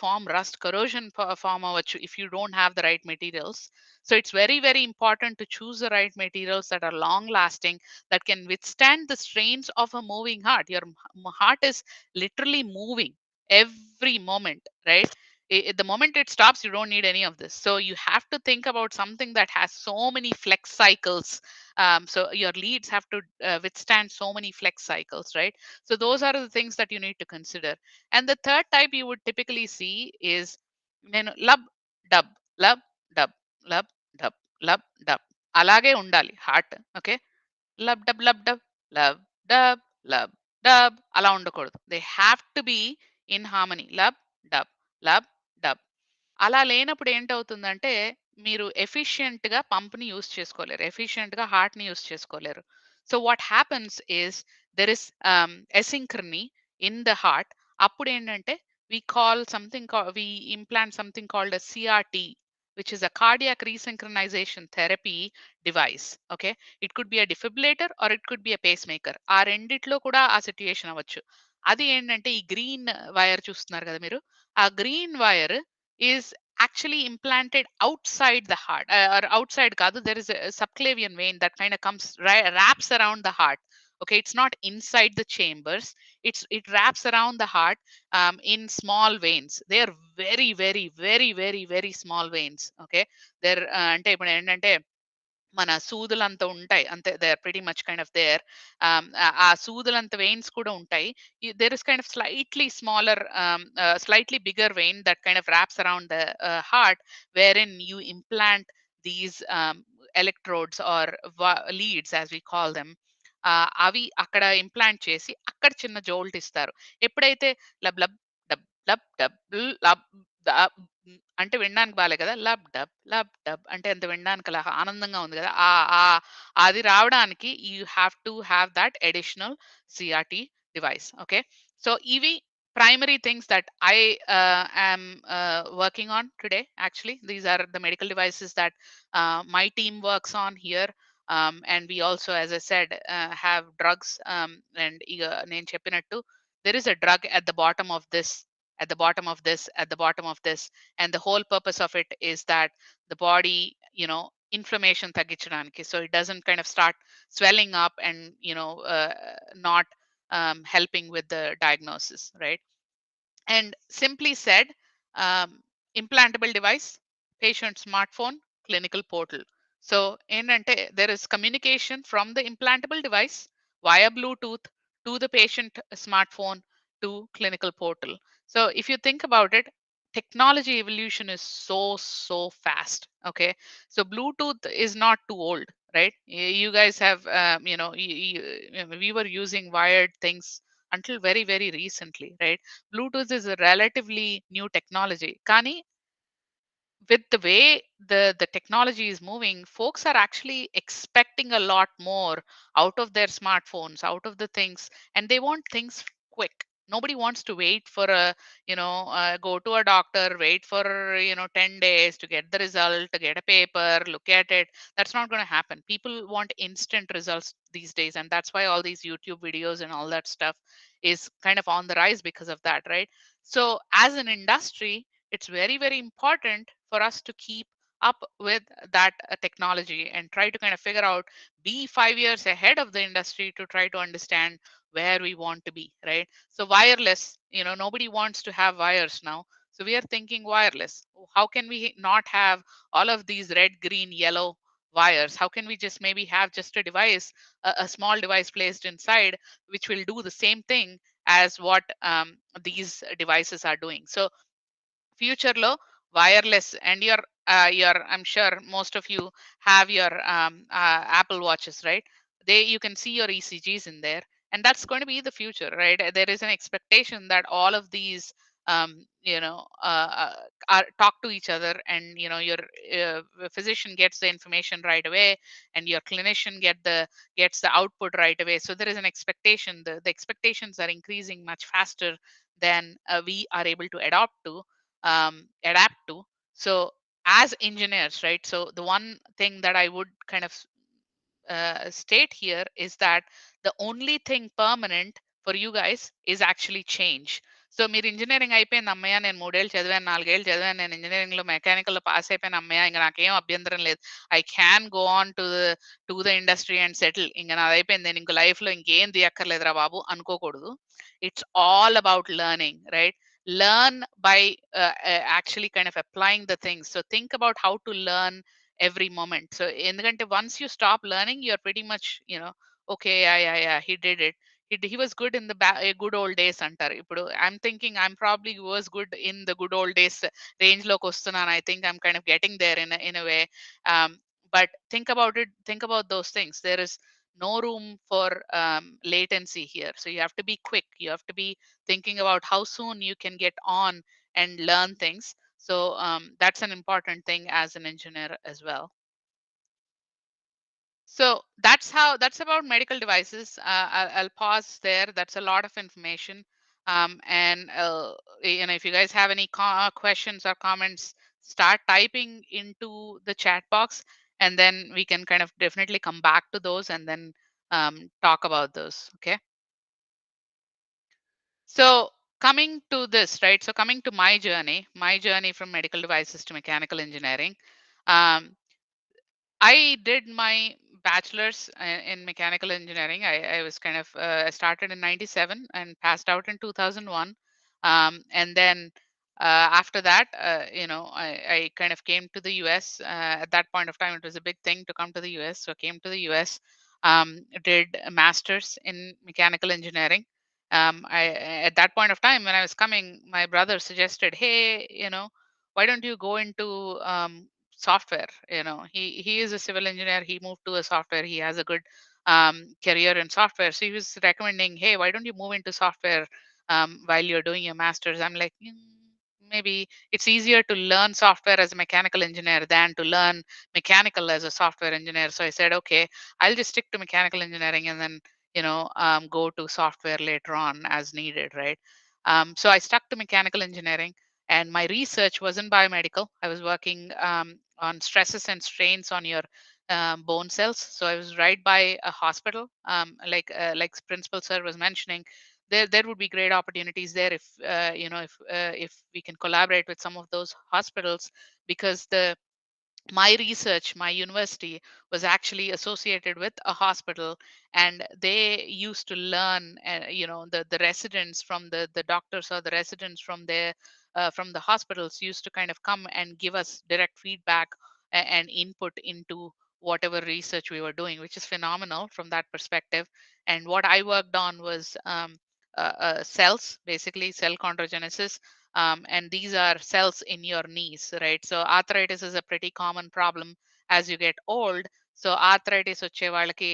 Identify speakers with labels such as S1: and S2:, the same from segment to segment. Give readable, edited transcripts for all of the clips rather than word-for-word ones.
S1: form rust, corrosion form అవ్వచ్చు if you don't have the right materials. So it's very, very important to choose the right materials that are long lasting, that can withstand the strains of a moving heart. Your heart is literally moving every moment, right? The moment it stops, you don't need any of this. So you have to think about something that has so many flex cycles. So your leads have to withstand so many flex cycles, right? So those are the things that you need to consider. And the third type you would typically see is, lub dub, lub dub, lub dub, lub dub. అలాగే ఉండాలి heart. Okay, lub dub lub dub, lub dub lub dub, అలా ఉండకూడదు. They have to be in harmony. Lub dub, lub dub. అలా లేనప్పుడు ఏంటవుతుందంటే మీరు ఎఫిషియెంట్‌గా పంప్‌ని యూజ్ చేసుకోలేరు. ఎఫిషియెంట్‌గా హార్ట్‌ని యూజ్ చేసుకోలేరు. So what happens is there is asynchrony in the heart. అప్పుడేంటంటే we implant something called a CRT, which is a cardiac resynchronization therapy device. Okay, it could be a defibrillator or it could be a pacemaker. ఆ రెండిట్లో కూడా ఆ situation అవ్వచ్చు. అది ఏంటంటే ఈ green wire చూస్తున్నారు కదా మీరు, ఆ green wire is actually implanted outside the heart, or outside kaadu, there is a subclavian vein that kind of comes wraps around the heart. Okay, it's not inside the chambers, it wraps around the heart, in small veins. They are very, very, very, very, very small veins. Okay, they're అంటే ఇప్పుడు ఏంటంటే మన సూదులంత ఉంటాయి అంతే, they are pretty much kind of there. ఆ సూదులంత veins కూడా ఉంటాయి. There is kind of slightly smaller, slightly bigger vein that kind of wraps around the heart, where in you implant these electrodes or leads as we call them. అవి అక్కడ implant చేసి అక్కడ చిన్న jolt ఇస్తారు. ఎప్పుడైతే లబ్ లబ్ dub lub dub లబ్ దబ్ అంటే వినడానికి బాలే కదా! లబ్ డబ్ లబ్ డబ్ అంటే ఎంత వినడానికి అలా ఆనందంగా ఉంది కదా! అది రావడానికి you have to have that additional CRT device. Okay. So ఇవి primary things that I am working on today. Actually, these are the medical devices that my team works on here. And we also, as I said, have drugs. And నేను చెప్పినట్టు, there is a drug at the bottom of this, at the bottom of this, at the bottom of this, and the whole purpose of it is that the body, inflammation తగ్గించడానికి, so it doesn't kind of start swelling up and not helping with the diagnosis, right? And simply said, um, implantable device, patient smartphone, clinical portal. So ఏంటంటే there is communication from the implantable device via Bluetooth to the patient smartphone to clinical portal. So if you think about it, technology evolution is so fast. Okay, so Bluetooth is not too old, right? You guys have, we were using wired things until very, very recently, right? Bluetooth is a relatively new technology. Kani, with the way the technology is moving, folks are actually expecting a lot more out of their smartphones, out of the things, and they want things quick. Nobody wants to wait for go to a doctor, wait for 10 days to get the result, to get a paper, look at it. That's not going to happen. People want instant results these days, and that's why all these YouTube videos and all that stuff is kind of on the rise because of that, right? So as an industry, it's very, very important for us to keep up with that technology and try to kind of figure out, be 5 years ahead of the industry to try to understand where we want to be, right? So wireless, nobody wants to have wires now, so we are thinking wireless. How can we not have all of these red, green, yellow wires? How can we just maybe have just a device, a small device placed inside, which will do the same thing as what these devices are doing? So future లో wireless, and your I'm sure most of you have your Apple watches, right? You can see your ECGs in there, and that's going to be the future, right? There is an expectation that all of these um, talk to each other, and your physician gets the information right away, and your clinician gets the output right away. So there is an expectation, the expectations are increasing much faster than we are able to adapt to. So as engineers, right? So the one thing that I would kind of state here is that the only thing permanent for you guys is actually change. So మీరు engineering అయిపోయింది అమ్మయ్య. నేను 3 ఏళ్ళు చదివాను, 4 ఏళ్ళు చదివాను. నేను ఇంజినీరింగ్‌లో మెకానికల్‌లో పాస్ అయిపోయాను అమ్మయ్య. ఇంక నాకేం అభ్యంతరం లేదు. I can go on to the industry and settle. ఇంక నాదయిపోయింది. నేను ఇంక లైఫ్‌లో ఇంకేం తీయక్కర్లేదురా బాబు అనుకోకూడదు. It's all about learning, right? Learn by actually kind of applying the things. So think about how to learn every moment. So ఎందుకంటే once you stop learning, you're pretty much, okay, yeah, he did it. He was good in the good old days అంటారు. ఇప్పుడు I'm thinking I'm probably was good in the good old days range లోకి వస్తున్నాను. I think I'm kind of getting there in a way. Um, but think about those things. There is no room for latency here. So you have to be quick. You have to be thinking about how soon you can get on and learn things. So that's an important thing as an engineer as well. So that's about medical devices. I'll pause there. That's a lot of information. And if you guys have any questions or comments, start typing into the chat box, and then we can kind of definitely come back to those and then talk about those. Okay. So coming to this, right? So coming to my journey from medical devices to mechanical engineering. Um, I did my bachelor's in mechanical engineering. I was kind of I started in '97 and passed out in 2001. And then after that, I kind of came to the U.S. At that point of time, it was a big thing to come to the U.S. So I came to the U.S. Did a master's in mechanical engineering. At that point of time when I was coming, my brother suggested, "Hey, why don't you go into software?" He is a civil engineer. He moved to a software. He has a good career in software. So he was recommending, "Hey, why don't you move into software while you're doing your master's?" I'm like, maybe it's easier to learn software as a mechanical engineer than to learn mechanical as a software engineer. So I said, okay, I'll just stick to mechanical engineering and then go to software later on as needed, right? So I stuck to mechanical engineering, and my research was in biomedical. I was working on stresses and strains on your bone cells. So I was right by a hospital, like Principal Sir was mentioning. There would be great opportunities there if we can collaborate with some of those hospitals, because my research, my university was actually associated with a hospital, and they used to learn, the residents from the doctors, or the residents from the hospitals used to kind of come and give us direct feedback and input into whatever research we were doing, which is phenomenal from that perspective. And what I worked on was cells, basically cell chondrogenesis. And these are cells in your knees, right? So arthritis is a pretty common problem as you get old. So arthritis వచ్చే వాళ్ళకి,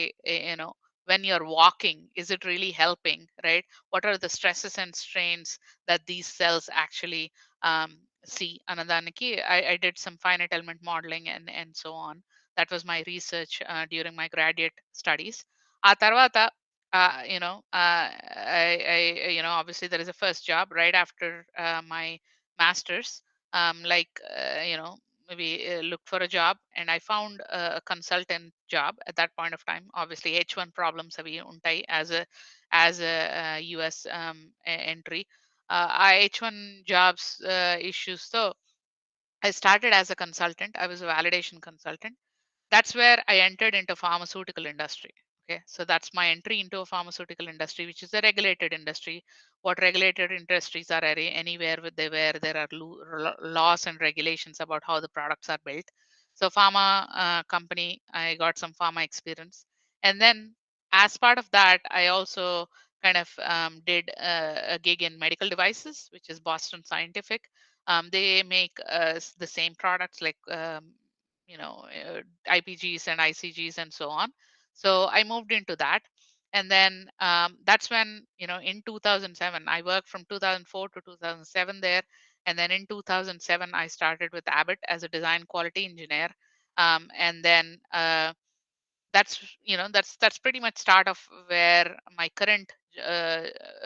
S1: when you're walking, is it really helping, right? What are the stresses and strains that these cells actually um, see? Anadaనికి I did some finite element modeling and so on. That was my research during my graduate studies. ఆ తర్వాత obviously there is a first job right after my master's. Like, maybe look for a job, and I found a consultant job at that point of time. Obviously, H1 problems avi untai as a US entry. H1 jobs issues. So I started as a consultant. I was a validation consultant. That's where I entered into pharmaceutical industry. Okay, so that's my entry into a pharmaceutical industry, which is a regulated industry. What regulated industries are anywhere where there are laws and regulations about how the products are built. So pharma company, I got some pharma experience, and then as part of that, I also kind of did a gig in medical devices, which is Boston Scientific. They make the same products like IPGs and ICGs and so on. So I moved into that. And then that's when, in 2007, I worked from 2004 to 2007 there. And then in 2007, I started with Abbott as a design quality engineer. And then that's pretty much start of where my current uh,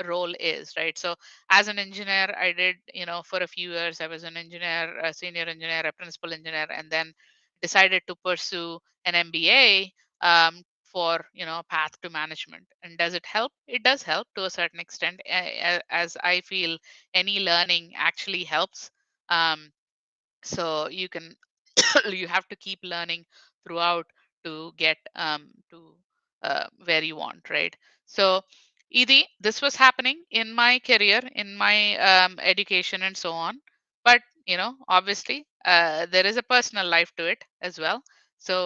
S1: role is, right? So as an engineer, I did, for a few years I was an engineer, a senior engineer, a principal engineer, and then decided to pursue an MBA for path to management. And does it help? It does help to a certain extent, as I feel any learning actually helps. So you can you have to keep learning throughout to get to where you want, right? So this was happening in my career, in my education and so on. But obviously there is a personal life to it as well. So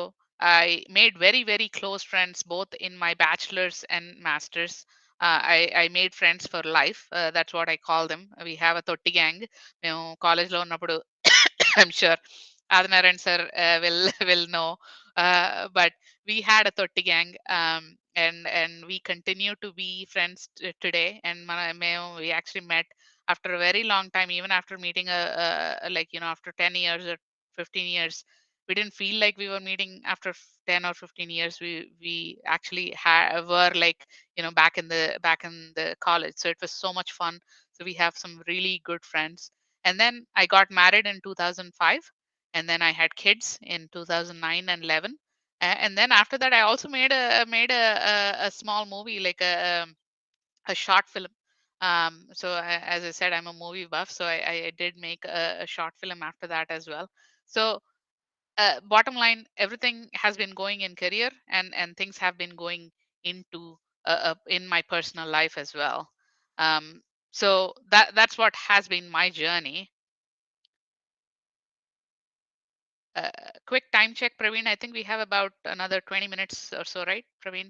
S1: I made very, very close friends both in my bachelor's and master's. I made friends for life. That's what I call them. We have a totti gang. College lo ఉన్నప్పుడు I'm sure Adhanaran sir will will know. But we had a Totti gang, and we continue to be friends today. And we actually met after a very long time, even after meeting like after 10 years or 15 years. We didn't feel like we were meeting after 10 or 15 years. We actually were like back in the college. So it was so much fun. So we have some really good friends. And then I got married in 2005, and then I had kids in 2009 and 11. And then after that, I also made a small movie, like a short film. So as I said, I'm a movie buff, so I did make a short film after that as well. So bottom line, everything has been going in career, and things have been going into in my personal life as well. So that's what has been my journey. Uh, Quick time check, Praveen. I think we have about another 20 minutes or so, right, Praveen?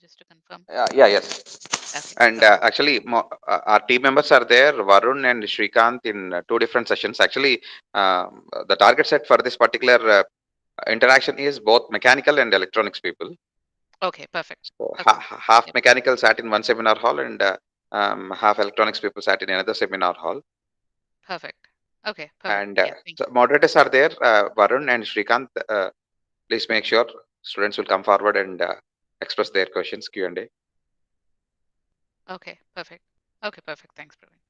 S1: Just to confirm.
S2: Yeah, yes.
S1: Okay,
S2: And
S1: perfect.
S2: actually, our team members are there, Varun and Shrikant, in two different sessions. Actually, the target set for this particular interaction is both mechanical and electronics people.
S1: Okay, perfect.
S2: So
S1: Okay.
S2: half
S1: Yep.
S2: mechanical sat in one seminar hall, and half electronics people sat in another seminar hall.
S1: Perfect. Okay, perfect.
S2: And
S1: Yeah, thank
S2: so
S1: you.
S2: moderators are there, Varun and Shrikant. Please make sure students will come forward and express their questions, Q&A.
S1: Okay, perfect. Okay, perfect. Thanks, Praveen.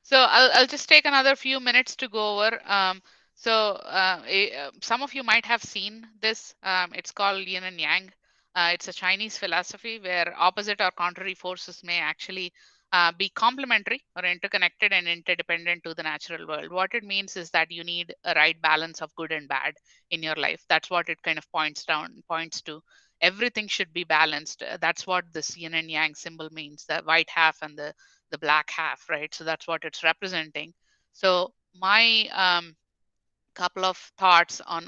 S1: So I'll just take another few minutes to go over. Some of you might have seen this. It's called Yin and Yang. It's a Chinese philosophy where opposite or contrary forces may actually be complementary or interconnected and interdependent to the natural world. What it means is that you need a right balance of good and bad in your life. That's what it kind of points to. Everything should be balanced. That's what this Yin and Yang symbol means. The white half and the black half, right? So that's what it's representing. So my couple of thoughts on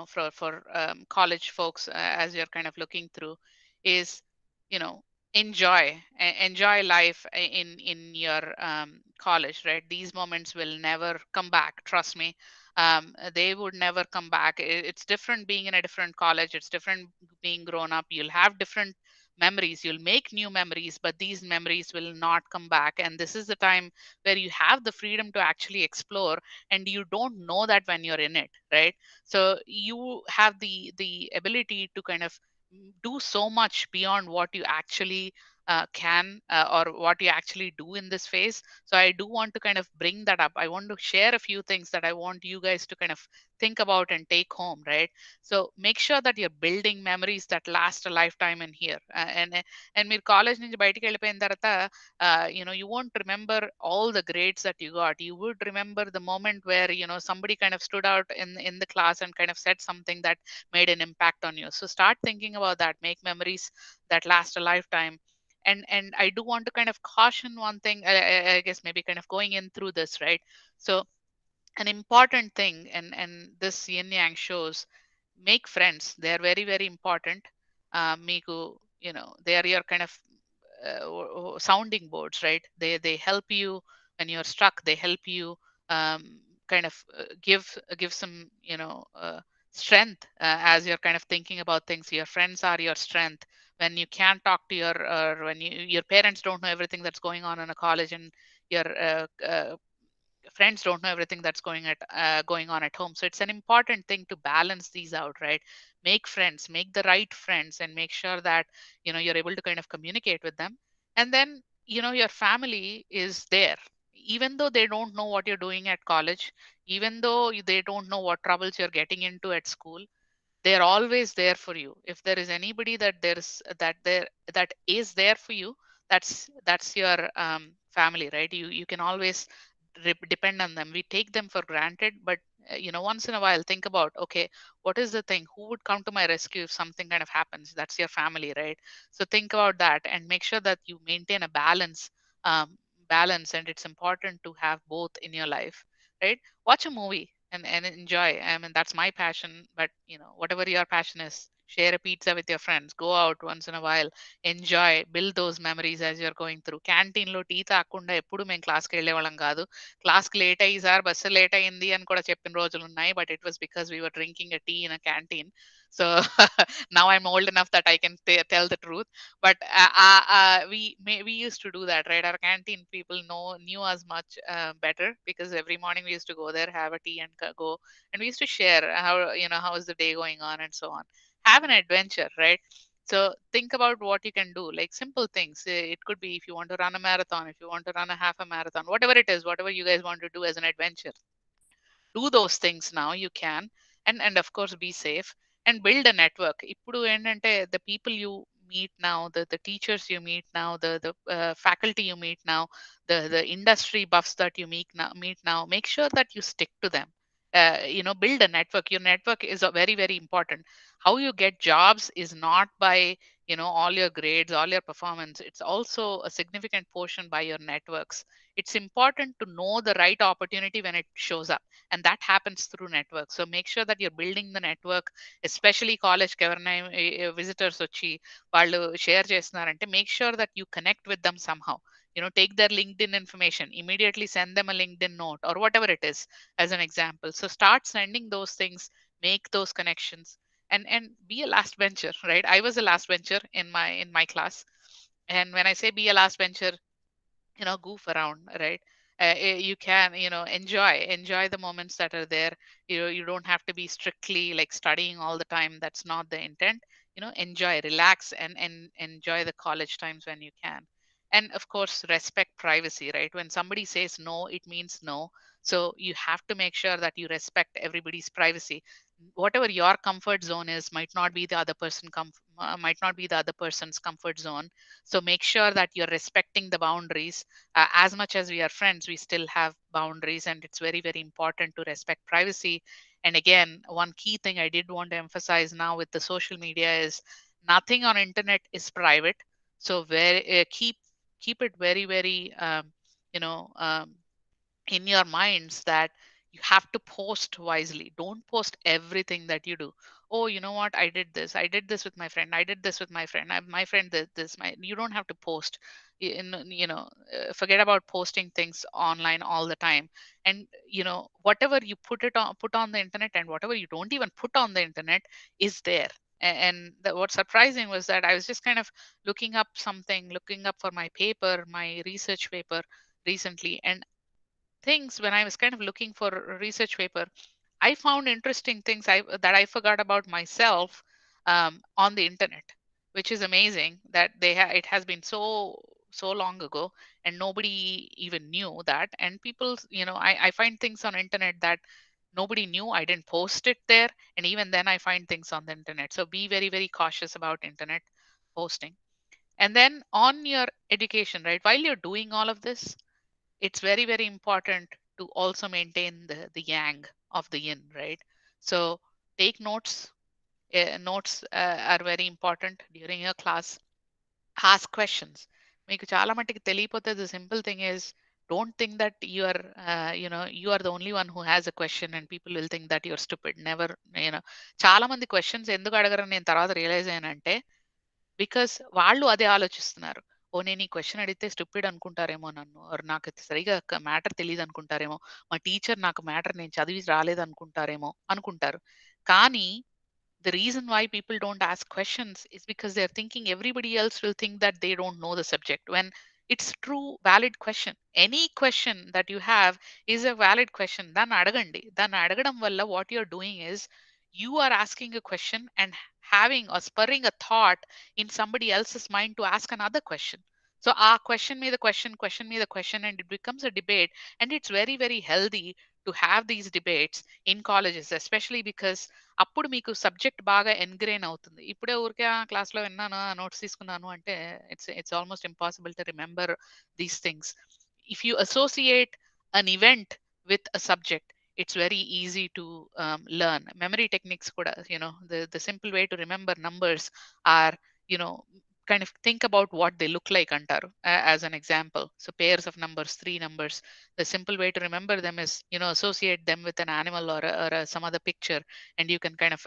S1: for college folks, as you're kind of looking through, is you know enjoy life in your college, right? These moments will never come back, trust me. They would never come back. It's different being in a different college, it's different being grown up. You'll have different memories, you'll make new memories, but these memories will not come back. And this is the time where you have the freedom to actually explore, and you don't know that when you're in it, right? So you have the ability to kind of do so much beyond what you actually can, or what you actually do in this phase. So I do want to kind of bring that up. I want to share a few things that I want you guys to kind of think about and take home, right? So make sure that you're building memories that last a lifetime in here. And మీరు college నుంచి బయటికి వెళ్ళిపోయిన తర్వాత you won't remember all the grades that you got. You would remember the moment where somebody kind of stood out in the class and kind of said something that made an impact on you. So start thinking about that. Make memories that last a lifetime. And I do want to kind of caution one thing. I guess maybe kind of going in through this, right? So an important thing, and this yin yang shows, make friends. They are very, very important. Miku, they are your kind of sounding boards, right? They help you when you're stuck. They help you kind of give some strength, as you're kind of thinking about things. Your friends are your strength when you can't talk to when your parents don't know everything that's going on in a college, and your friends don't know everything that's going on at home. So it's an important thing to balance these out, right? Make friends, make the right friends, and make sure that you're able to kind of communicate with them. And then your family is there, even though they don't know what you're doing at college, even though they don't know what troubles you're getting into at school. they're always there for you. If there is anybody that is there for you, that's your family, right? You can always depend on them. We take them for granted, but once in a while think about, okay, what is the thing, who would come to my rescue if something kind of happens? That's your family, right? So think about that and make sure that you maintain a um, balance, and it's important to have both in your life, right? Watch a movie and enjoy. I mean, that's my passion, but whatever your passion is, share a pizza with your friends, go out once in a while, enjoy, build those memories as you're going through. Canteen లో tea తాగకుండా ఎప్పుడు మేము క్లాస్కి వెళ్ళేవాళ్ళం కాదు. క్లాస్కి late అయ్యి sir bus late అయింది అని కూడా చెప్పిన రోజులు ఉన్నాయి, but it was because we were drinking a tea in a canteen. So now I'm old enough that I can tell the truth. But we used to do that, right? Our canteen people knew us much better, because every morning we used to go there, have a tea, and go. And we used to share how is the day going on, and so on. Have an adventure, right? So think about what you can do, like simple things. It could be if you want to run a marathon, if you want to run a half a marathon, whatever it is, whatever you guys want to do as an adventure, do those things now. You can. And of course be safe and build a network. Ippudu endante the people you meet now, the teachers you meet now, the faculty you meet now, the industry buffs that you meet now, make sure that you stick to them. Build a network. Your network is very very important. How you get jobs is not by all your grades, all your performance. It's also a significant portion by your networks. It's important to know the right opportunity when it shows up, and that happens through networks. So make sure that you're building the network, especially college visitors వచ్చి వాళ్ళు share చేస్తున్నారంటే make sure that you connect with them somehow. Take their LinkedIn information, immediately send them a LinkedIn note or whatever it is, as an example. So start sending those things, make those connections, and be a last bencher, right? I was a last bencher in my class. And when I say be a last bencher, goof around, right? You can enjoy the moments that are there. You don't have to be strictly like studying all the time. That's not the intent. Enjoy, relax, and enjoy the college times when you can. And of course respect privacy, right? When somebody says no, it means no. So you have to make sure that you respect everybody's privacy. Whatever your comfort zone is might not be the other person's comfort zone. So make sure that you're respecting the boundaries. As much as we are friends, we still have boundaries, and it's very very important to respect privacy. And again, one key thing I did want to emphasize now with the social media is nothing on internet is private. So very keep it very very you know in your minds that you have to post wisely. Don't post everything that you do. Oh, you know what? I did this with my friend. I did this with my friend. My friend did this. You don't have to post. Forget about posting things online all the time. And whatever you put on the internet, and whatever you don't even put on the internet is there. And what's surprising was that I was just kind of looking up for my paper, my research paper recently, and things when I was kind of looking for a research paper, I found interesting things that I forgot about myself on the internet, which is amazing that it has been so long ago and nobody even knew that. And people, I find things on internet that nobody knew. I didn't post it there, and even then I find things on the internet. So be very very cautious about internet posting. And then on your education, right? While you're doing all of this, it's very very important to also maintain the yang of the yin, right? So take notes. Notes are very important during your class. Ask questions. మీకు చాలా మట్టుకు తెలియపోతే the simple thing is, don't think that you are the only one who has a question and people will think that you're stupid. Never. చాలా మంది questions ఎందుకు అడగరని నేను తర్వాత realise అయ్యానంటే, because వాళ్ళు అదే ఆలోచిస్తున్నారు. ఓ నేను ఈ క్వశ్చన్ అడిగితే స్టూపిడ్ అనుకుంటారేమో నన్ను, ఆర్ నాకు సరిగా మ్యాటర్ తెలియదు అనుకుంటారేమో, మా టీచర్ నాకు మ్యాటర్ నేను చదివి రాలేదు అనుకుంటారేమో అనుకుంటారు. కానీ the reason why people don't ask questions is because they're thinking everybody else will think that they don't know the subject, when it's true valid question. Any question that you have is a valid question. Dan adagadam valla what you're doing is you are asking a question and having or spurring a thought in somebody else's mind to ask another question. So question me the question me the question, and it becomes a debate. And it's very very healthy to have these debates in colleges, especially because అప్పుడు మీకు subject బాగా ఎన్గ్రెయిన్ అవుతుంది. ఇప్పుడే ఊరికే క్లాస్లో విన్నాను, notes తీసుకున్నాను అంటే it's almost impossible to remember these things. If you associate an event with a subject, it's very easy to learn. Memory techniques kuda, the simple way to remember numbers are, you know kind of think about what they look like antaru, as an example. So pairs of numbers, three numbers, the simple way to remember them is, associate them with an animal or some other picture, and you can kind of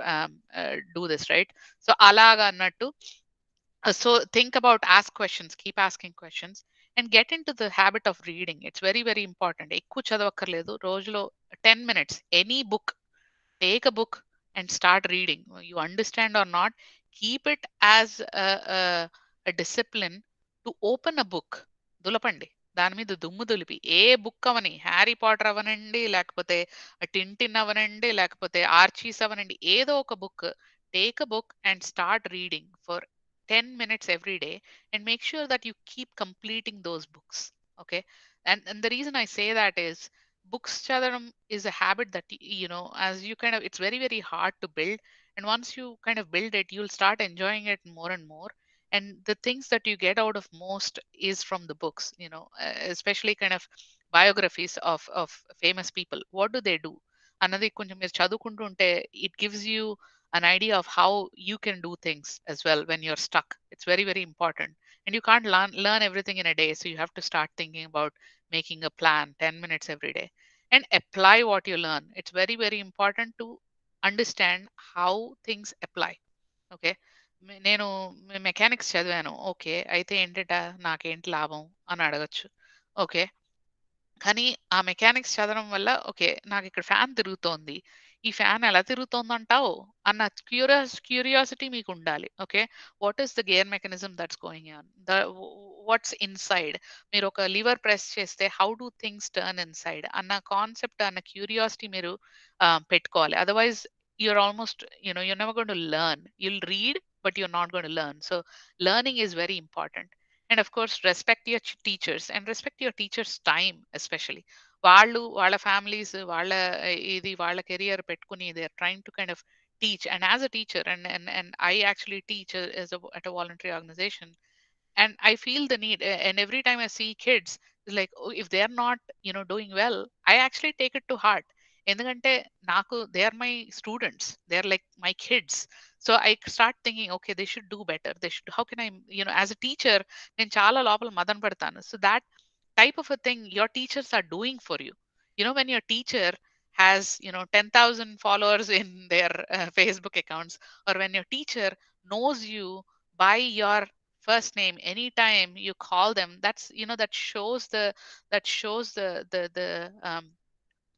S1: do this, right? So alaga annattu, so think about, ask questions, keep asking questions, and get into the habit of reading. It's very very important. ఎక్కువ చదవక్కర్లేదు, రోజులో 10 minutes any book, take a book and start reading. You understand or not, keep it as a discipline to open a book. దులపండి, దాని మీద దుమ్ము దులిపి, ఏ book అవని, Harry Potter అవనండి, లేకపోతే Tintin అవనండి, లేకపోతే Archies అవనండి, ఏదో ఒక book, take a book and start reading for 10 minutes every day, and make sure that you keep completing those books. Okay. And the reason I say that is, books chadam is a habit that as you kind of, it's very very hard to build, and once you kind of build it, you'll start enjoying it more and more. And the things that you get out of most is from the books, especially kind of biographies of famous people. What do they do అన్నది కొంచెం మీరు చదువుకుంటూ ఉంటే, it gives you an idea of how you can do things as well when you're stuck. It's very very important. And you can't learn everything in a day, so you have to start thinking about making a plan, 10 minutes every day, and apply what you learn. It's very very important to understand how things apply. Okay. నేను mechanics చదివాను. Okay. అయితే ఏంటట, నాకేంటి లాభం అని అడగొచ్చు. Okay. కానీ ఆ మెకానిక్స్ చదవడం వల్ల, ఓకే, నాకు ఇక్కడ ఫ్యాన్ తిరుగుతోంది, ఈ ఫ్యాన్ ఎలా తిరుగుతోందంటావు అన్న క్యూరియాసిటీ మీకు ఉండాలి. Okay. What is the gear mechanism that's going on, what's inside, మీరు ఒక లివర్ ప్రెస్ చేస్తే how do things turn inside అన్న కాన్సెప్ట్, అన్న క్యూరియాసిటీ మీరు పెట్టుకోవాలి. Otherwise you're almost, you're never going to learn. You'll read, but you're not going to learn. So learning is very important. And of course, respect your teachers, and respect your teachers time, especially వాళ్ళు వాళ్ళ families, వాళ్ళ ఇది వాళ్ళ career పెట్టుకుని, they are trying to kind of teach. And as a teacher, and I actually teach at a voluntary organization, and I feel the need, and every time I see kids, it's like, oh, if they're not doing well, I actually take it to heart. ఎందుకంటే నాకు, they are my students, they are like my kids. So I start thinking, okay, they should do better, they should, how can I, as a teacher నేను చాలా లోపల మదన పడతాను. So that type of a thing your teachers are doing for you. When your teacher has 10,000 followers in their Facebook accounts, or when your teacher knows you by your first name, anytime you call them, that's, that shows the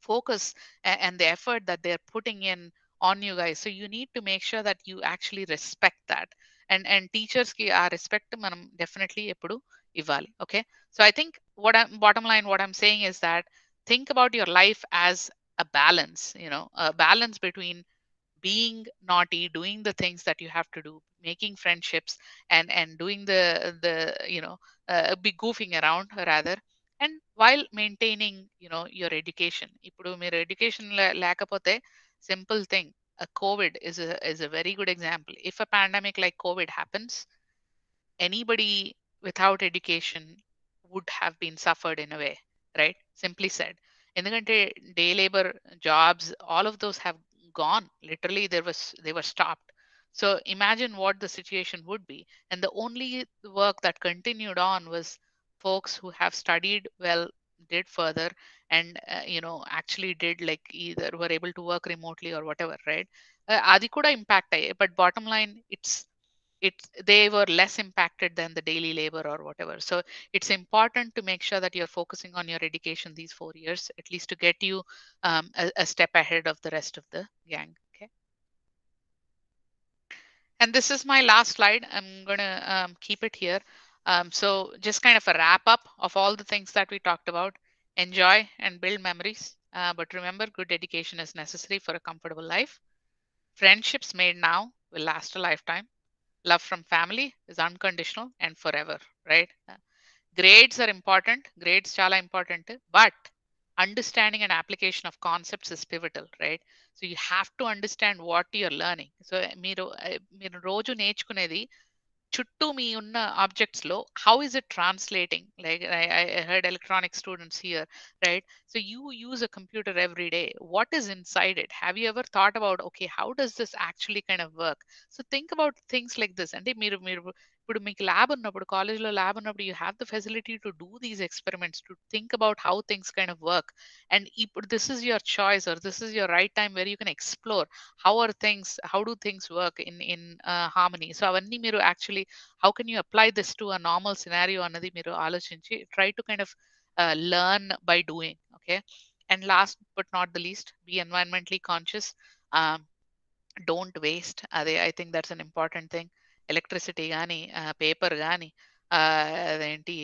S1: focus and the effort that they're putting in on you guys. So you need to make sure that you actually respect that. And teachers ki ఆ respect మనం definitely ఎప్పుడు ఇవ్వాలి. Okay. So I think bottom line, what I'm saying is that think about your life as a balance, a balance between being naughty, doing the things that you have to do, making friendships, and doing the be goofing around rather, and while maintaining your education. ఇప్పుడు మీరు education లేకపోతే, simple thing, a COVID is a very good example. If a pandemic like COVID happens, anybody without education would have been suffered in a way, right? Simply said. ఎందుకంటే day labour jobs, all of those have gone. Literally, they were stopped. So imagine what the situation would be. And the only work that continued on was folks who have studied well, did further, and actually did, like, either were able to work remotely or whatever, right? అది కూడా impact అయ్యాయి. But bottom line, they were less impacted than the daily labor or whatever. So it's important to make sure that you're focusing on your education these 4 years, at least to get you a step ahead of the rest of the gang. Okay. And this is my last slide. I'm going to keep it here. So just kind of a wrap up of all the things that we talked about. Enjoy and build memories. But remember, good education is necessary for a comfortable life. Friendships made now will last a lifetime. Love from family is unconditional and forever, right? Grades are important. Grades chala important. But understanding and application of concepts is pivotal, right? So you have to understand what you're learning. So మీరు రోజు నేర్చుకునేది చుట్టూ మీ ఉన్న objects లో how is it translating like I heard electronic students here, right? So you use a computer every day. What is inside it? Have you ever thought about okay how does this actually kind of work? So think about things like this. అంటే మీరు మీరు ఇప్పుడు మీకు lab ఉన్నప్పుడు, కాలేజ్లో lab ఉన్నప్పుడు, you have the facility to do these experiments, to think about how things kind of work. And ఇప్పుడు this is your choice or this is your right time where you can explore how are things, how do things work in harmony. So అవన్నీ మీరు actually how can you apply this to a normal scenario అన్నది మీరు ఆలోచించి try to kind of learn by doing. Okay. And last but not the least, be environmentally conscious. um, don't waste అదే, I think that's an important thing. Electricity కానీ, paper కానీ, అదేంటి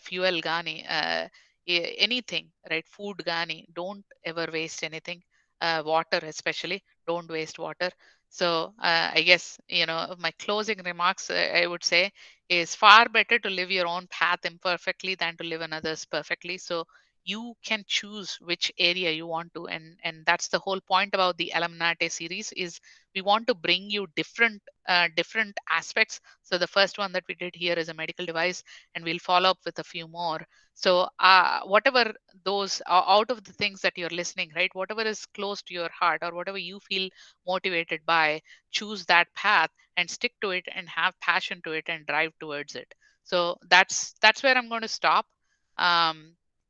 S1: fuel కానీ, anything, right? Food కానీ, don't ever waste anything. Water especially, don't waste water. So I guess, my closing remarks, I would say, is far better to live your own path imperfectly than to live another's perfectly. So you can choose which area you want to, and that's the whole point about the Aluminate series, is we want to bring you different aspects. So the first one that we did here is a medical device, and we'll follow up with a few more. So whatever those out of the things that you're listening, right, whatever is close to your heart or whatever you feel motivated by, choose that path and stick to it and have passion to it and drive towards it. So that's where I'm going to stop.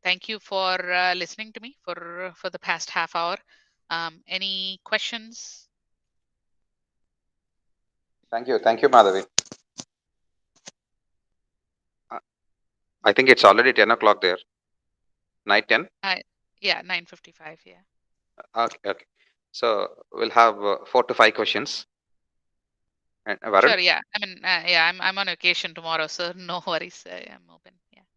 S1: Thank you for listening to me for the past half hour. Any questions?
S2: Thank you, Madhavi. I think it's already 10 o'clock there. Night 10.
S1: Yeah, 9:55. Yeah.
S2: Okay. So we'll have 4 to 5 questions. And Varun,
S1: Sure. Yeah. I mean, yeah, I'm on vacation tomorrow, so no worries. I'm open. Yeah.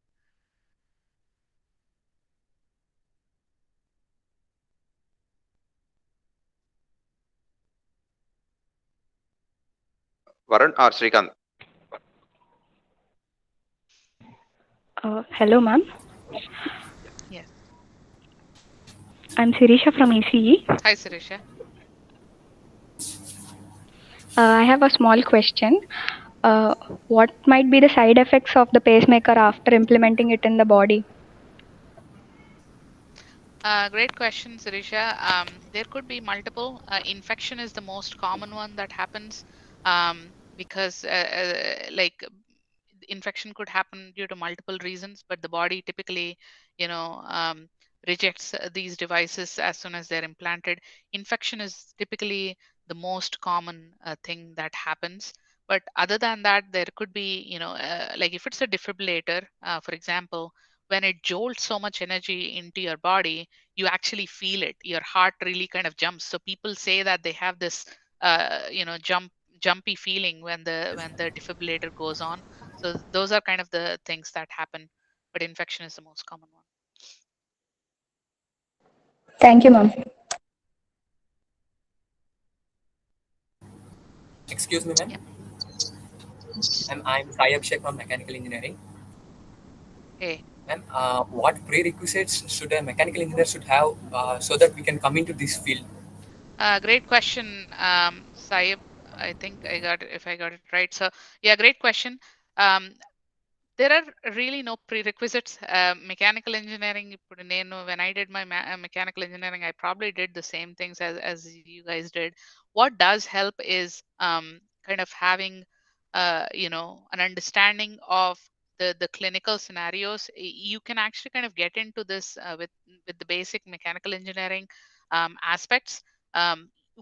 S2: Varun or Srikanth?
S3: Hello, ma'am.
S1: Yes.
S3: I'm Sirisha from ECE.
S1: Hi, Sirisha.
S3: I have a small question. What might be the side effects of the pacemaker after implementing it in the body?
S1: Great question, Sirisha. There could be multiple. Infection is the most common one that happens, because like infection could happen due to multiple reasons, but the body typically, rejects these devices as soon as they're implanted. Infection is typically the most common thing that happens. But other than that, there could be, like if it's a defibrillator, for example, when it jolts so much energy into your body, you actually feel it. Your heart really kind of jumps. So people say that they have this, jumpy feeling when the defibrillator goes on. So those are kind of the things that happen, but infection is the most common one.
S3: Thank you, ma'am.
S4: Excuse me, ma'am.
S1: Yeah.
S4: I'm Sai Abhishek from Mechanical Engineering.
S1: Hey.
S4: Ma'am, what prerequisites should a mechanical engineer should have so that we can come into this field?
S1: Great question, Saib. I think if I got it right. So yeah, great question. Um, there are really no prerequisites. Mechanical engineering, ఇప్పుడు నేను when I did my mechanical engineering, I probably did the same things as you guys did. What does help is kind of having an understanding of the clinical scenarios. You can actually kind of get into this with the basic mechanical engineering aspects.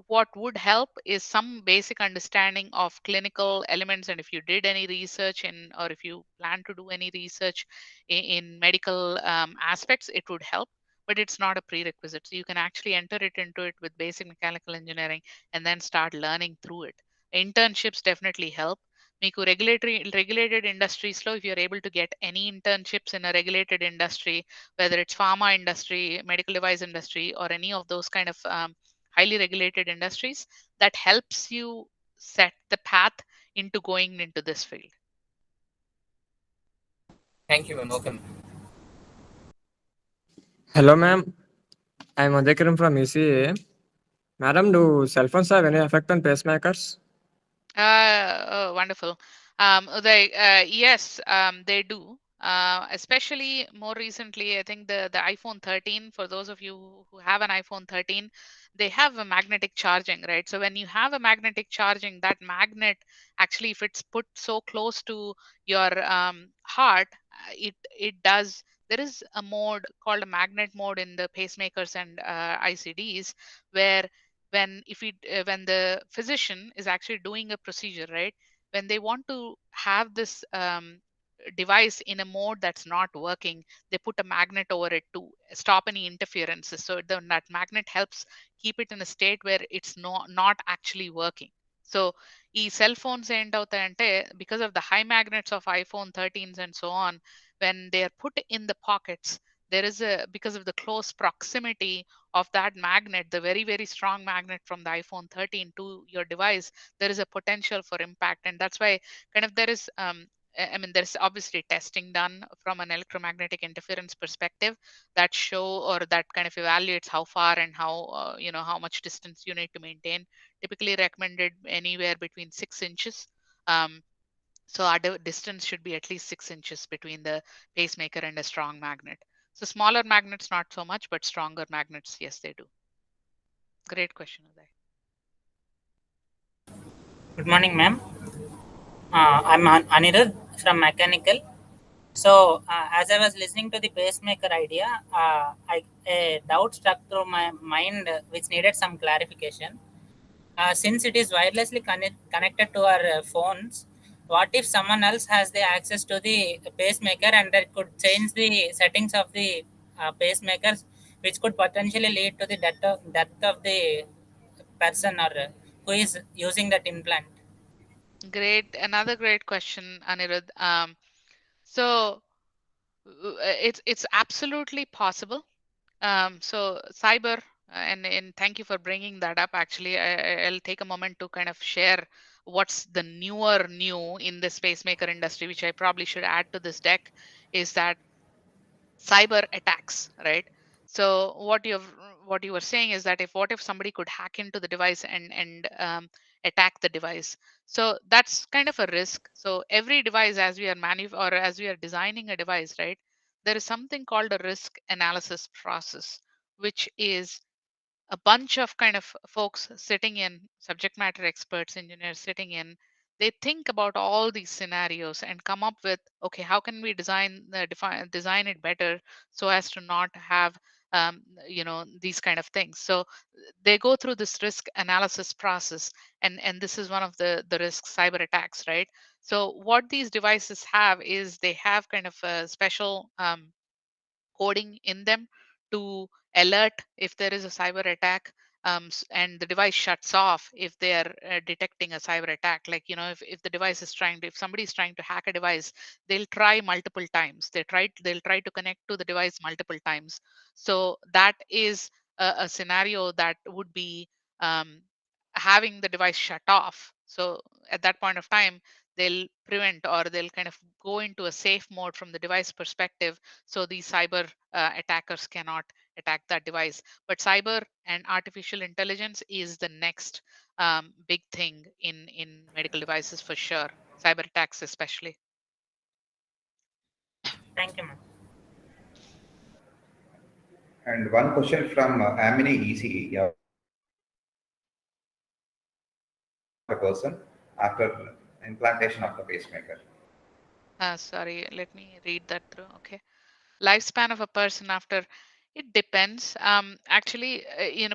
S1: What would help is some basic understanding of clinical elements, and if you did any research in, or if you plan to do any research in medical aspects, it would help. But it's not a prerequisite, so you can actually enter it into it with basic mechanical engineering and then start learning through it. Internships definitely help. మీకు regulated industries లో, if you're able to get any internships in a regulated industry, whether it's pharma industry, medical device industry, or any of those kind of highly regulated industries, that helps you set the path into going into this field.
S4: Thank you, ma'am. Okay, ma'am.
S5: Hello, ma'am. I'm Adhikaram from ECA. Madam, do cell phones have any effect on pacemakers?
S1: Oh, wonderful. Yes, they do. Especially more recently, I think the iPhone 13. For those of you who have an iPhone 13, they have a magnetic charging, right? So when you have a magnetic charging, that magnet actually, if it's put so close to your heart, it does. There is a mode called a magnet mode in the pacemakers and ICDs, where when the physician is actually doing a procedure, right, when they want to have this device in a mode that's not working, they put a magnet over it to stop any interferences, so that magnet helps keep it in a state where it's not actually working. So ఈ cell phones ఏంటవుతాయంటే, because of the high magnets of iPhone 13s and so on, when they are put in the pockets, there is a because of the close proximity of that magnet, the very, very strong magnet from the iPhone 13 to your device, there is a potential for impact. And that's why kind of there is I mean, there's obviously testing done from an electromagnetic interference perspective that show or that kind of evaluates how far and how how much distance you need to maintain. Typically recommended anywhere between 6 inches. Um, so our distance should be at least 6 inches between the pacemaker and a strong magnet. So smaller magnets, not so much, but stronger magnets, yes, they do. Great question, Uday.
S6: Good morning, ma'am. I'm Anirudh from Mechanical. So, as I was listening to the pacemaker idea, a doubt struck through my mind which needed some clarification. Since it is wirelessly connected to our phones, what if someone else has the access to the pacemaker and that could change the settings of the pacemakers, which could potentially lead to the death of the person or who is using that implant?
S1: Great, another great question, Anirudh. So it's absolutely possible. So cyber, and thank you for bringing that up. Actually, I'll take a moment to kind of share what's the newer new in the pacemaker industry, which I probably should add to this deck, is that cyber attacks, right? So what you were saying is that if what if somebody could hack into the device and attack the device. So that's kind of a risk. So every device, as we are or as we are designing a device, right, there is something called a risk analysis process, which is a bunch of kind of folks sitting in, subject matter experts, engineers sitting in, they think about all these scenarios and come up with, okay, how can we design it better so as to not have these kind of things. So they go through this risk analysis process, and this is one of the risks, cyber attacks, right? So what these devices have is they have kind of a special coding in them to alert if there is a cyber attack, and the device shuts off if they are detecting a cyber attack. Like, if the device is if somebody is trying to hack a device, they'll try multiple times. They'll try to connect to the device multiple times. So that is a scenario that would be um, having the device shut off. So at that point of time, they'll prevent, or they'll kind of go into a safe mode from the device perspective, so these cyber attackers cannot attack that device. But cyber and artificial intelligence is the next big thing in medical devices for sure, cyber attacks especially.
S6: Thank you, ma'am.
S2: And one question from Amini ECE. Yeah, a person after implantation of the pacemaker.
S1: Sorry, let me read that through. Okay. Lifespan of a person after, it depends. Actually,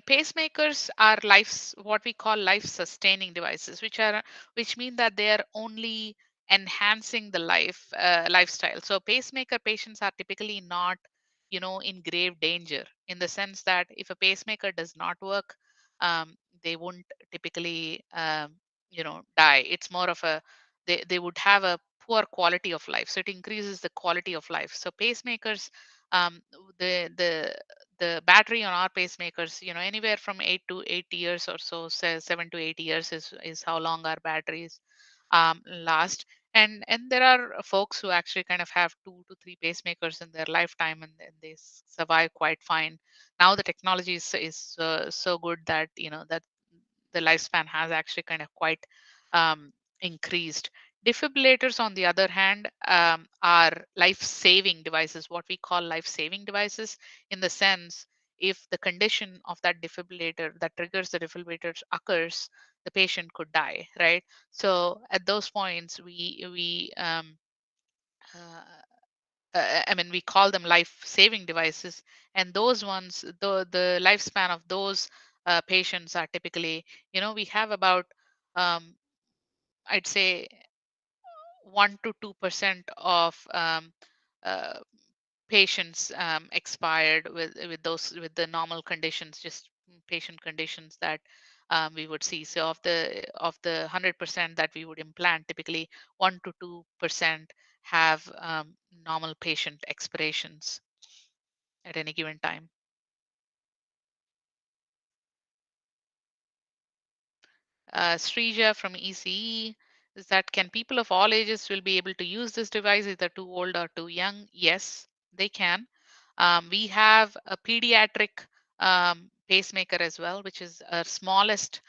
S1: pacemakers are what we call life sustaining devices, which mean that they are only enhancing the lifestyle. So pacemaker patients are typically not in grave danger, in the sense that if a pacemaker does not work, they won't typically die. It's more of a, they would have a poor quality of life, so it increases the quality of life. So pacemakers, um, the the the battery on our pacemakers, anywhere from 8 to 8 years or so, say 7 to 8 years is how long our batteries last. And there are folks who actually kind of have 2 to 3 pacemakers in their lifetime, and they survive quite fine. Now the technology is so good that that the lifespan has actually kind of quite increased. Defibrillators, on the other hand, are life-saving devices, what we call life-saving devices, in the sense if the condition of that defibrillator that triggers the defibrillator occurs, the patient could die, right? So at those points, I mean, we call them life-saving devices, and those ones, the lifespan of those patients are typically, we have about, I'd say, 1 to 2% of uh, patients expired with the normal conditions, just patient conditions that we would see. So of the 100% that we would implant, typically 1 to 2% have normal patient expirations at any given time. Srija from ECE is that, can people of all ages will be able to use this device, either too old or too young? Yes, they can. We have a pediatric pacemaker as well, which is our smallest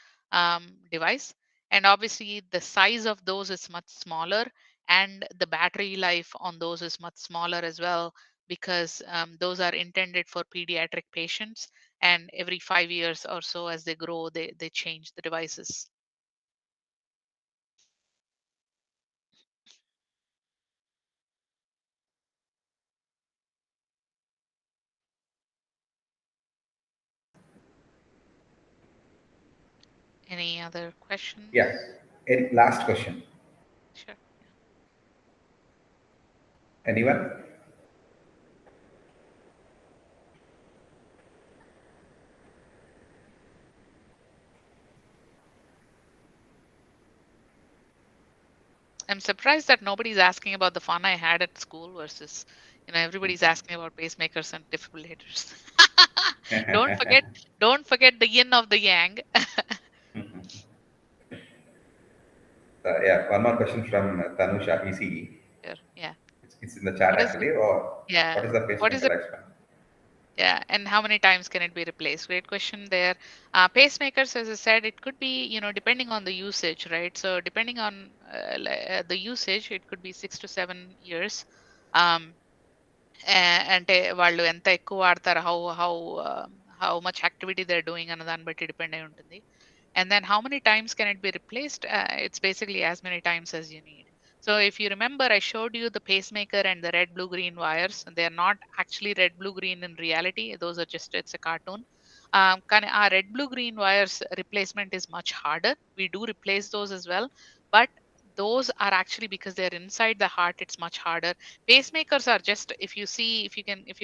S1: device. And obviously the size of those is much smaller, and the battery life on those is much smaller as well, because those are intended for pediatric patients, and every 5 years or so as they grow, they change the devices. Any other questions?
S2: Yeah. Any last question?
S1: Sure.
S2: Anyone?
S1: I'm surprised that nobody's asking about the fun I had at school versus, everybody's asking about pacemakers and defibrillators. Don't forget the yin of the yang.
S2: Yeah, one more question from Tanusha, ECE.
S1: Sure. Yeah.
S2: It's in the chat
S1: What is
S2: actually. Or
S1: Yeah.
S2: what is the
S1: What is
S2: pacemaker
S1: it?
S2: lifespan?
S1: Yeah, and how many times can it be replaced? Great question there. Pacemakers, as I said, it could be, depending on the usage, right? So depending on the usage, it could be 6 to 7 years. Um, అంటే వాళ్ళు ఎంత ఎక్కువ వాడతారు, how much activity they're doing అన్న దాన్ని బట్టి depend అయి ఉంటుంది. And then how many times can it be replaced? It's basically as many times as you need. So if you remember, I showed you the pacemaker and the red, blue, green wires. They're not actually red, blue, green in reality. Those are just, it's a cartoon. Our red, blue, green wires replacement is much harder. We do replace those as well, but those are actually, because they're inside the heart, it's much harder. Pacemakers are just, if you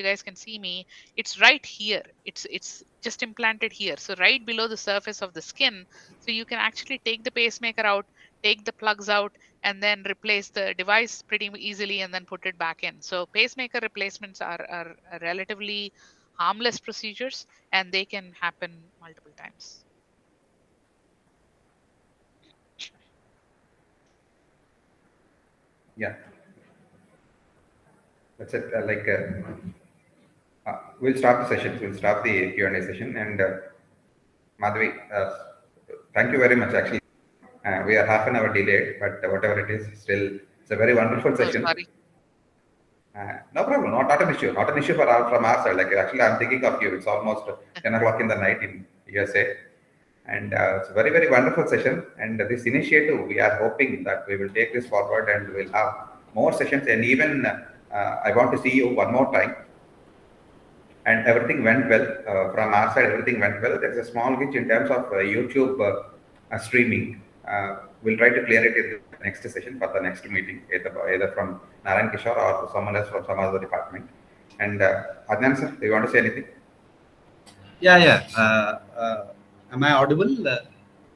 S1: guys can see me, it's right here. It's just implanted here, so right below the surface of the skin. So you can actually take the pacemaker out, take the plugs out, and then replace the device pretty easily, and then put it back in. So pacemaker replacements are relatively harmless procedures, and they can happen multiple times.
S2: Yeah. That's it. We'll start the session. We'll start the Q&A session. And Madhavi, thank you very much. Actually, we are half an hour delayed, but whatever it is, still it's a very wonderful session.
S1: Sorry.
S2: No problem. Not an issue. Not an issue from our side. Like, actually, I'm thinking of you. It's almost 10 o'clock in the night in USA. And it's a very, very wonderful session. And this initiative, we are hoping that we will take this forward and we'll have more sessions. And even I want to see you one more time. And everything went well from our side. Everything went well. There's a small glitch in terms of YouTube streaming. We'll try to clear it in the next session for the next meeting, either from Narayan Kishore or someone else from some other department. And Adnan sir, do you want to say anything?
S7: Yeah. Am I audible?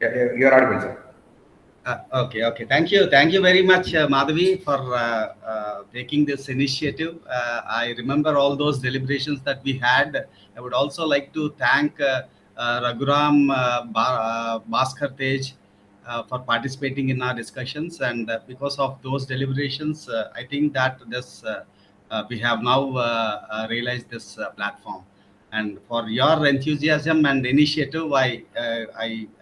S2: Yeah, you're audible, sir.
S7: Okay. Thank you very much, Madhavi, for taking this initiative. I remember all those deliberations that we had. I would also like to thank Raghuram Bhaskar Tej for participating in our discussions. And because of those deliberations, I think that we have now realized this platform. And for your enthusiasm and initiative, I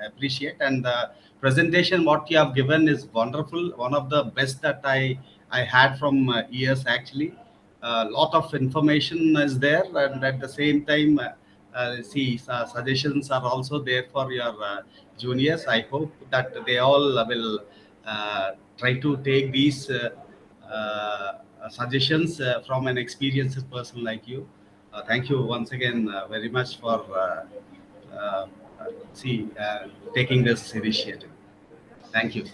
S7: appreciate. And the presentation what you have given is wonderful. One of the best that I had from years actually. A lot of information is there, and at the same time, suggestions are also there for your juniors. I hope that they all will try to take these suggestions from an experienced person like you. Thank you once again very much for uh, taking this initiative. Thank you.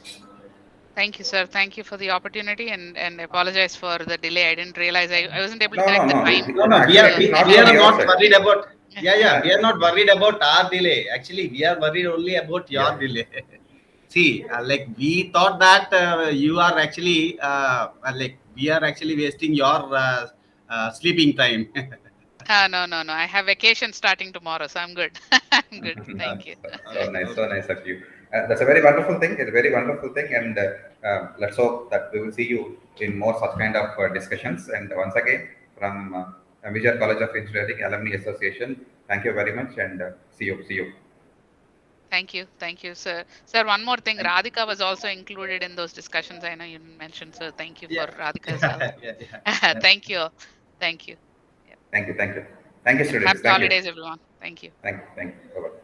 S1: Thank you, sir. Thank you for the opportunity, and apologize for the delay. I didn't realize I wasn't able to
S2: No, no,
S1: connect the
S2: no.
S1: time.
S7: No, no, we
S2: Actually,
S7: are,
S2: it's not
S7: we
S2: from
S7: are
S2: your
S7: not
S2: side.
S7: worried about.
S1: Yeah.
S7: Yeah, we are not worried about our delay. Actually, we are worried only about your
S2: Yeah.
S7: delay. See, like we thought that you are actually like we are actually wasting your sleeping time.
S1: No, no, no. I have vacation starting tomorrow, so I'm good. I'm good. Thank you.
S2: So nice, so nice of you. That's a very wonderful thing. It's a very wonderful thing, and let's hope that we will see you in more such kind of discussions. And once again, from Vijay College of Engineering Alumni Association, thank you very much, and see you. See you.
S1: Thank you, sir. Sir, one more thing.
S7: Thank
S1: Radhika was also included in those discussions. I know you mentioned, so thank you
S7: Yeah,
S1: for Radhika as well.
S7: yeah, yeah.
S1: Thank you. Thank you.
S2: Thank you. Thank you. Thank you, students.
S1: Happy
S2: Thank you.
S1: holidays, everyone. Thank you.
S2: Thank you. Thank you. Bye-bye.